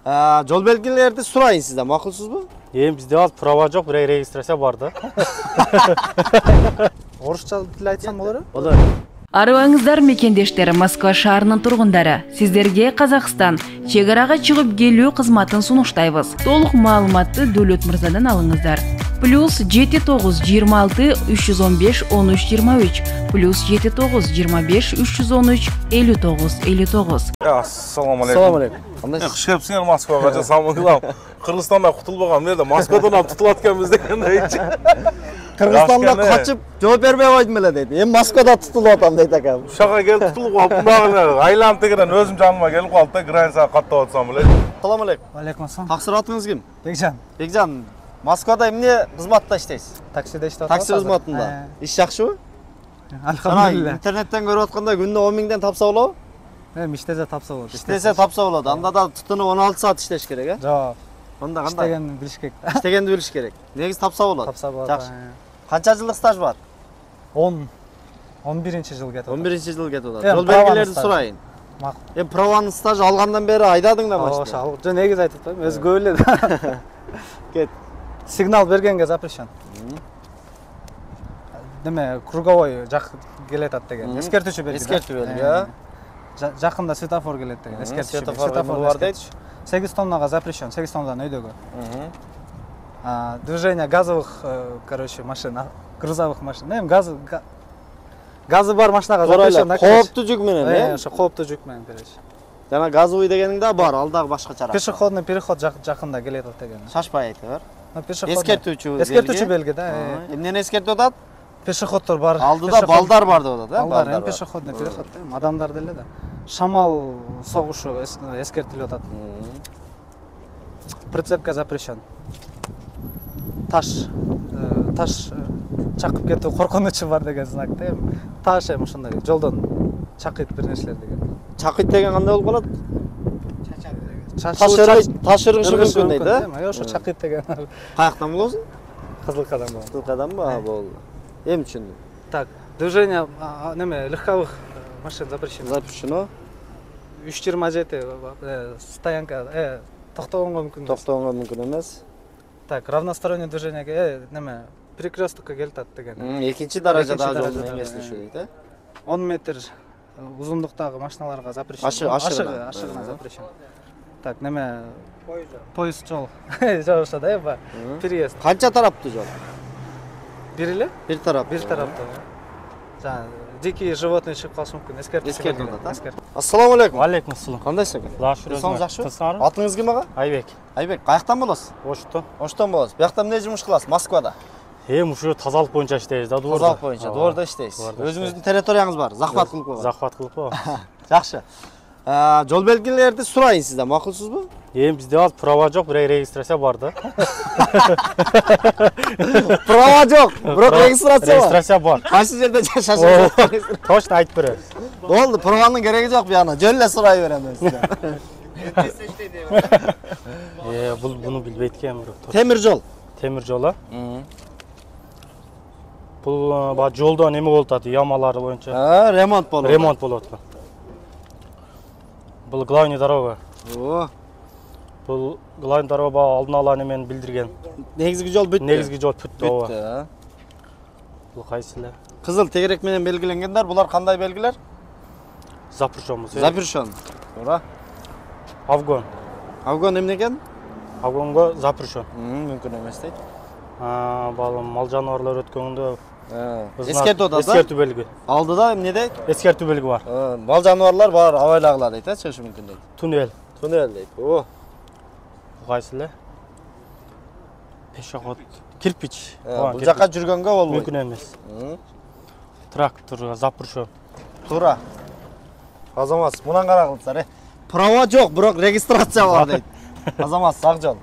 Жол белгилерди сурайын сизден, макулсузбу? Bizde az prova yok, buraya registrasyon vardı. Орусча тил айтсам болор? Болор. Арыбаңыздар мекендештер, Москва шаарынын тургундары. Сиздерге Казакстан чек арага чыгып келүү кызматын сунуштайбыз. Толук маалыматты Дөөлөт мырзадан алыңыздар. +79 26 315 13 23 +79 25 313 59 59. Assalomu alaykum. Assalomu alaykum. Qandaysiz? Xush kelibsizlar Moskvaga. Salom. Qirg'izistondan qutulmagan yerda Moskvadan ham tutilayotganmiz degandaychi. Qirg'izistonda qochib javob bermay qo'ydim ele deydi. Men Moskvada tutilyapam deydi akam. Shaqqa kelib tutulib qolib, bundagina aylanib tegidan o'zim jonim kelib qoldi-da, granitsaga qattib o'tsam biladi. Assalomu alaykum. Алейкум ассалам. Тақсыр атыңыз кім? Бекжан. Бекжан, Москвада эмне кызматта иштейсиз? Таксиде иштеп Такси кызматында. Иш жакшыбы? Алхамдулилlah. Интернеттен көрүп атканда күндө 10 миңден тапса болобу? Иштесе тапса болот. Иштесе тапса болот. Анда да тутунуп 16 саат иштеш керек, э? Жок. Анда кандай? Иштегенди билиш керек. Иштегенди билиш керек. Негиз тапса болот. Тапса болот. Жакшы. Канча жылдык стаж бар? 11-жыл кетип. 11-жыл кетип атат. Жол белгилерди сурайын. Макул. Праванын стажы алгандан бери айдадың да машина. Ошо, жо негиз айтып атпаймынбы? Өзү көп эле. Кет. Сигнал бергенге запрещен. Деме, круговой жак келет деген. Эскертүүчү белги. Эскертүү белги, э? Жакында светофор келет деген. Эскертүүчү белги. Светофор бар дейт. 8 тоннага запрещен. 8 тоннадан өйдөгө. Движение газовых, короче, машин, грузовых машин. Эми газы бар машинага запрещен. Кооптуу жүк менен, э? Ошо кооптуу жүк менен, короче. Жана газовый дегениң да бар, ал дагы башкача. Пешеходный переход жакында келет деген. Шашпай айта бер. Эскертүүчү белги да. Эмнени эскертип атат? Пешеходдор бар. Алдыда балдар бар деп атат, э? Балдар, пешеходный переход. Адамдар деле да. Шамал согушу эскертилип атат. Прицепка запрещен. Таш чакып кетүү коркунучу бар деген знак да. Таш эми ошондой жолдон чакыйт бир нерселер деген. Чакыйт деген кандай болуп калат? Таш ыргышы мүмкүн дейт, э? Ошо чакыйт деген. Каяктан болосун? Кызылкадан болот. Кызылкаданбы? Болду. Эми түшүндүм. Так, движение неме легковых машин запрещено. Запрещено. 327 стоянка токтогонго мүмкүн эмес. Токтогонго мүмкүн эмес. Так, равностороннее движение неме перекресткка келтат деген. Экинчи даражадагы жолдун эмеслешүү дейт, э? 10 метр узундуктагы машиналарга запрещено. Ашыгына запрещено. Так, неме поезд жол. Ошо да, переезд. Канча тараптуу жол? Бир эле? Бир тарап. Бир тараптуу. Жана дикий животный чыгып калышы мүмкүн. Эскертип атат, а? Ассаламу алейкум. Алейкум ассалам. Кандайсыз ака? Жакшы. Жакшыбы? Атыңыз ким ага? Айбек. Айбек, каяктан болосуз? Ошто. Оштон болосуз. Биякта эмне жумуш кыласыз? Москвада. Ушу тазалык боюнча иштейбиз да, дворда. Тазалык боюнча, дворда иштейсиз. Өзүңүздүн территорияңыз бар, захват кылып койгон. Захват кылып койгон. Жакшы. Жол белгилерди сурайын сизден, макулсузбу? Bizde az prova yok, buraya registrasyon vardı. Prova yok, bırak registrasyon var. Registrasyon var. Kaçı жерде жашашыңыз? Точно айтып берем. Болду, прованын кереги жок бияна. Жөн сурай берем мен сизден. Bunu bilbeyt eкен бирок. Темир жол. Темир жол, а? Бул жолдон эме болуп атат, ямалары боюнча. Ремонт болуп. Ремонт болуп атат. Бул главный дорога. Бул главный дорога алдын ала немен билдирген. Негизги жол бүттү. Негизги жол бүттү, ооба. Бул кайсы эле? Кызыл тегерек менен белгиленгендер, булар кандай белгилер? Запрещен. Запрещен. Туура. Афгон. Афгон эмне экен? Афгонго запрещен. Мүмкүн эмес дейт. Балым мал жаныбарлар өткөндө эскертип атат. Эскертүү белги. Алдыда эмне дейт? Эскертүү белги бар. Мал жаныбарлар бар, абайлагыла дейт, чыгышы мүмкүн дейт. Туннель. Туннель дейт. О. Кайсы эле? Пешеход. Кирпич. Бул жака жүргөнгө болбойт. Мүмкүн эмес. Трактор запрещен. Туура. Азамат, мунан карагылсар, Права жок, бирок регистрация бар дейт. Азамат, сак жол.